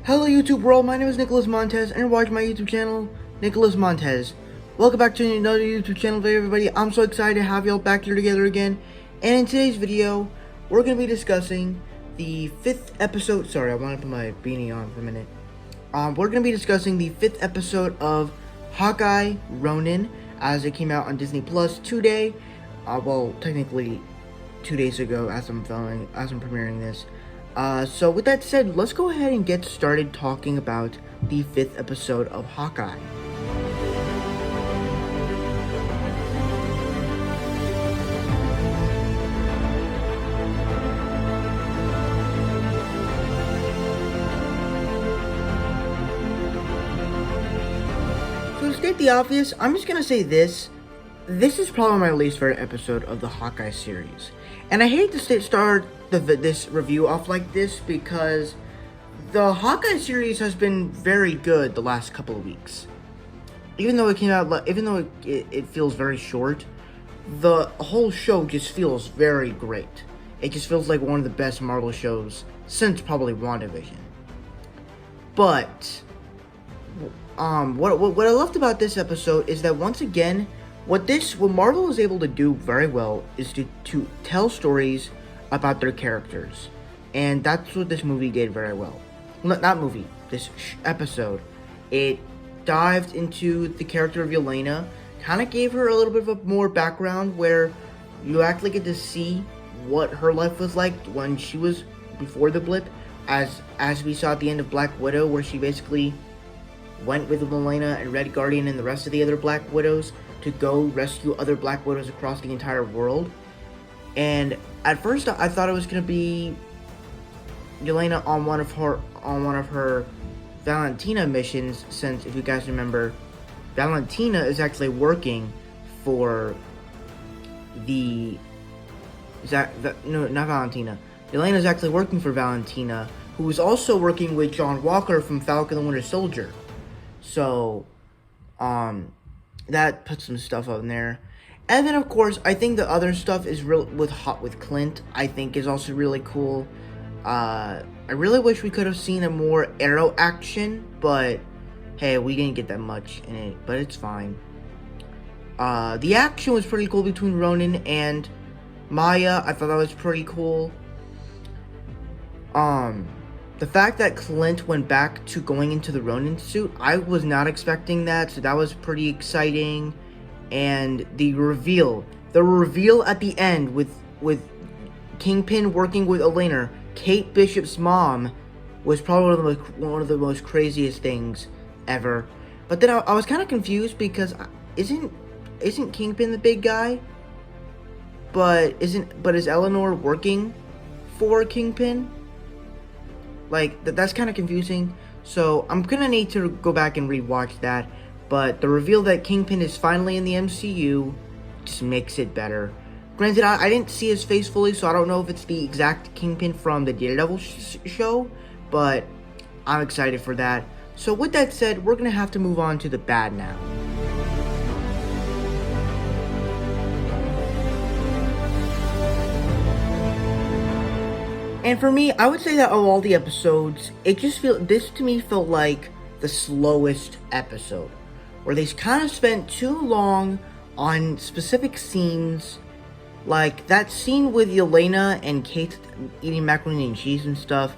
Hello YouTube world, my name is Nicholas Montez and you're watching my YouTube channel, Nicholas Montez. Welcome back to another YouTube channel video, everybody. I'm so excited to have y'all back here together again. And in today's video, we're going to be discussing the 5th episode. Sorry, I want to put my beanie on for a minute. We're going to be discussing the 5th episode of Hawkeye, Ronin, as it came out on Disney Plus today. Well, technically 2 days ago as I'm premiering this. So with that said, let's go ahead and get started talking about the 5th episode of Hawkeye. So to state the obvious, I'm just gonna say this. This is probably my least favorite episode of the Hawkeye series. And I hate to start this review off like this because the Hawkeye series has been very good the last couple of weeks. Even though it feels very short, the whole show just feels very great. It just feels like one of the best Marvel shows since probably WandaVision. But what I loved about this episode is that once again, what Marvel is able to do very well is to tell stories about their characters, and that's what this movie did very well. This episode. It dived into the character of Yelena, kind of gave her a little bit of a more background where you actually get to see what her life was like when she was before the blip, as we saw at the end of Black Widow, where she basically went with Yelena and Red Guardian and the rest of the other Black Widows to go rescue other Black Widows across the entire world. And at first I thought it was gonna be Yelena on one of her Valentina missions, since if you guys remember, Valentina is actually working for not Valentina. Yelena is actually working for Valentina, who is also working with John Walker from Falcon and the Winter Soldier. So, that puts some stuff on there. And then, of course, I think the other stuff is with Clint, I think is also really cool. I really wish we could have seen a more Arrow action, but hey, we didn't get that much in it, but it's fine. The action was pretty cool between Ronin and Maya. I thought that was pretty cool. The fact that Clint went back to going into the Ronin suit, I was not expecting that, so that was pretty exciting. And the reveal at the end with Kingpin working with Elena, Kate Bishop's mom, was probably one of the most craziest things ever. But then I was kind of confused because isn't Kingpin the big guy? But is Eleanor working for Kingpin? Like, that's kind of confusing. So I'm gonna need to go back and rewatch that. But the reveal that Kingpin is finally in the MCU just makes it better. Granted, I didn't see his face fully, so I don't know if it's the exact Kingpin from the Daredevil show, but I'm excited for that. So with that said, we're going to have to move on to the bad now. And for me, I would say that of all the episodes, this to me felt like the slowest episode, where they kind of spent too long on specific scenes, like that scene with Yelena and Kate eating macaroni and cheese and stuff,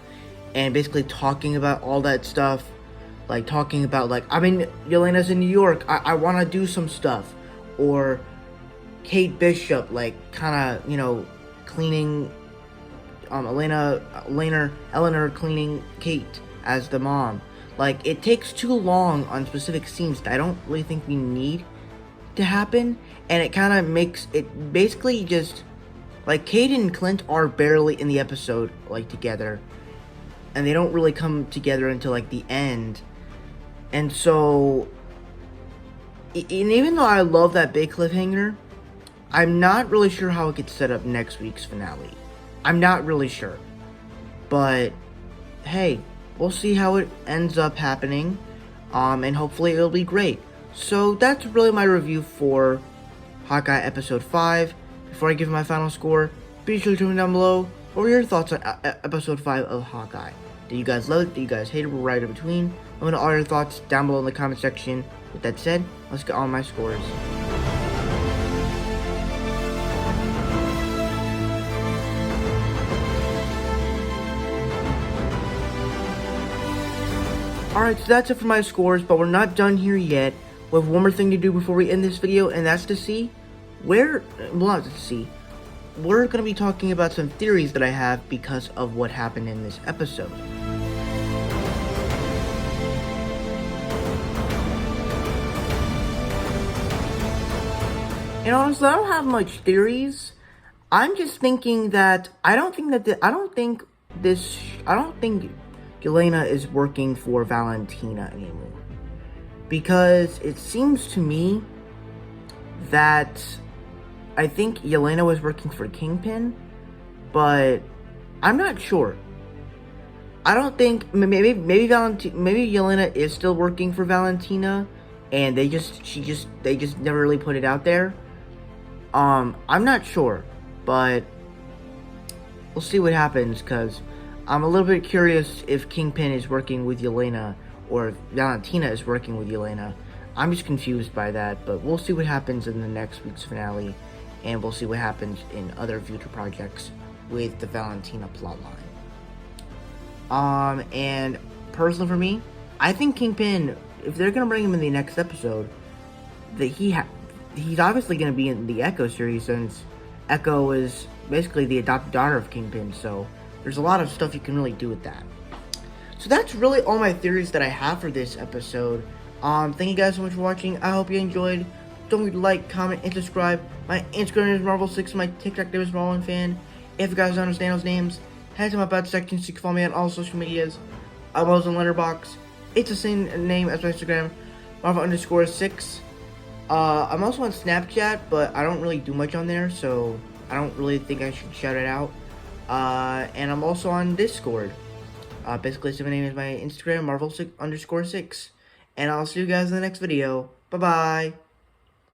and basically talking about all that stuff, like talking about like, I mean, Yelena's in New York, I want to do some stuff, or Kate Bishop, like, kind of, you know, cleaning, Eleanor cleaning Kate as the mom. Like, it takes too long on specific scenes that I don't really think we need to happen, and it kind of makes it basically just like Cade and Clint are barely in the episode like together, and they don't really come together until like the end. And so, and even though I love that big cliffhanger, I'm not really sure how it gets set up next week's finale. I'm not really sure, but hey, we'll see how it ends up happening, and hopefully it'll be great. So that's really my review for Hawkeye episode 5. Before I give my final score, be sure to comment down below what were your thoughts on episode 5 of Hawkeye. Did you guys love it? Did you guys hate it? We're right in between. Let me know all your thoughts down below in the comment section. With that said, let's get on my scores. Alright, so that's it for my scores, but we're not done here yet. We have one more thing to do before we end this video, and that's to see we're going to be talking about some theories that I have because of what happened in this episode. And honestly, I don't have much theories. I'm just thinking that I don't think Yelena is working for Valentina anymore. Because it seems to me that I think Yelena was working for Kingpin, but I'm not sure. I don't think maybe Yelena is still working for Valentina, and they just never really put it out there. I'm not sure, but we'll see what happens, because I'm a little bit curious if Kingpin is working with Yelena or if Valentina is working with Yelena. I'm just confused by that, but we'll see what happens in the next week's finale, and we'll see what happens in other future projects with the Valentina plotline. And personally for me, I think Kingpin, if they're gonna bring him in the next episode, that he's obviously gonna be in the Echo series, since Echo is basically the adopted daughter of Kingpin, so there's a lot of stuff you can really do with that. So that's really all my theories that I have for this episode. Thank you guys so much for watching. I hope you enjoyed. Don't forget to like, comment, and subscribe. My Instagram is Marvel6, my TikTok name is MarvelFan. If you guys don't understand those names, head to my bad section so you can follow me on all social medias. I'm also on Letterboxd. It's the same name as my Instagram, Marvel_6. I'm also on Snapchat, but I don't really do much on there, so I don't really think I should shout it out. And I'm also on Discord. Basically, so my name is my Instagram, Marvel_6. And I'll see you guys in the next video. Bye-bye.